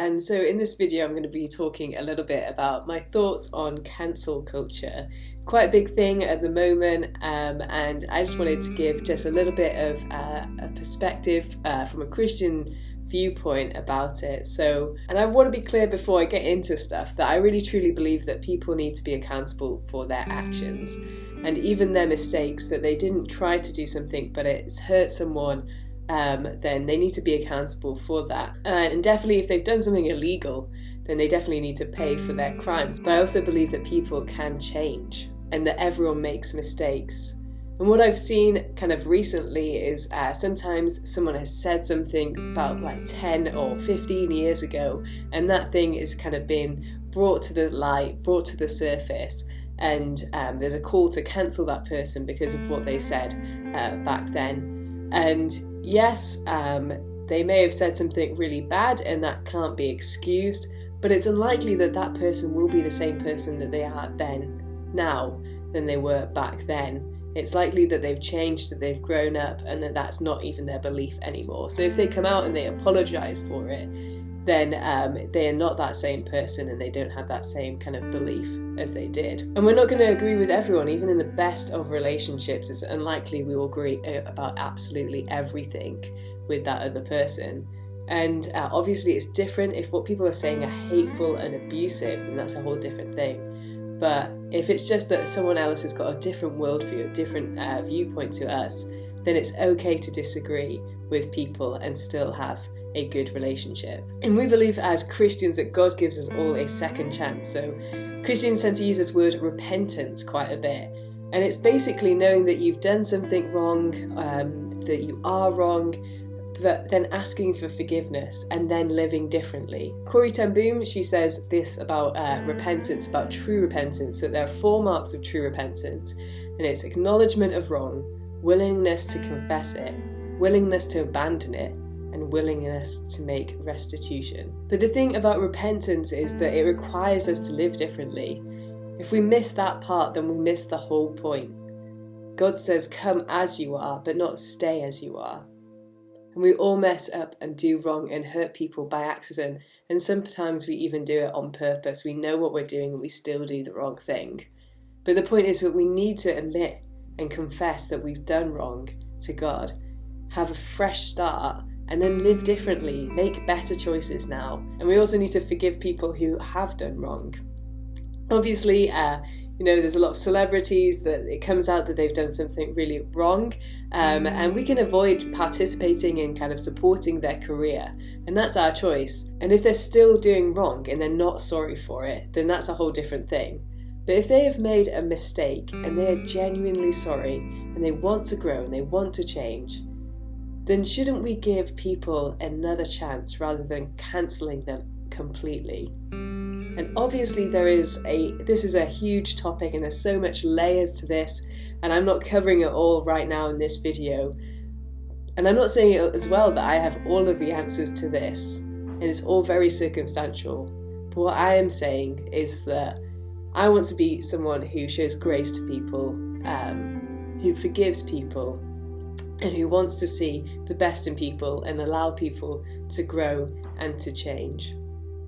and so in this video I'm going to be talking a little bit about my thoughts on cancel culture. Quite a big thing at the moment, and I just wanted to give just a little bit of a perspective from a Christian viewpoint about it. And I want to be clear before I get into stuff that I really truly believe that people need to be accountable for their actions, and even their mistakes, that they didn't try to do something but it's hurt someone, then they need to be accountable for that. And definitely if they've done something illegal, then they definitely need to pay for their crimes. But I also believe that people can change and that everyone makes mistakes. And what I've seen kind of recently is sometimes someone has said something about like 10 or 15 years ago, and that thing is kind of been brought to the light, brought to the surface, and there's a call to cancel that person because of what they said back then. And yes, they may have said something really bad and that can't be excused, but it's unlikely that that person will be the same person that they are now than they were back then. It's likely that they've changed, that they've grown up, and that that's not even their belief anymore. So if they come out and they apologise for it, then they are not that same person and they don't have that same kind of belief as they did. And we're not going to agree with everyone. Even in the best of relationships, it's unlikely we will agree about absolutely everything with that other person. And obviously it's different. If what people are saying are hateful and abusive, then that's a whole different thing. But if it's just that someone else has got a different worldview, a different viewpoint to us, then it's okay to disagree with people and still have a good relationship. And we believe as Christians that God gives us all a second chance. So Christians tend to use this word repentance quite a bit. And it's basically knowing that you've done something wrong, that you are wrong, but then asking for forgiveness and then living differently. Corrie ten Boom, she says this about repentance, about true repentance, that there are 4 marks of true repentance, and it's acknowledgement of wrong, willingness to confess it, willingness to abandon it, and willingness to make restitution. But the thing about repentance is that it requires us to live differently. If we miss that part, then we miss the whole point. God says, come as you are, but not stay as you are. And we all mess up and do wrong and hurt people by accident, and sometimes we even do it on purpose. We know what we're doing and we still do the wrong thing. But the point is that we need to admit and confess that we've done wrong to God, have a fresh start, and then live differently, make better choices now. And we also need to forgive people who have done wrong. Obviously, there's a lot of celebrities that it comes out that they've done something really wrong, and we can avoid participating in kind of supporting their career, and that's our choice. And if they're still doing wrong and they're not sorry for it, then that's a whole different thing. But if they have made a mistake and they are genuinely sorry and they want to grow and they want to change, then shouldn't we give people another chance rather than cancelling them completely? And obviously this is a huge topic and there's so much layers to this, and I'm not covering it all right now in this video. And I'm not saying as well that I have all of the answers to this, and it's all very circumstantial. But what I am saying is that I want to be someone who shows grace to people, who forgives people, and who wants to see the best in people and allow people to grow and to change.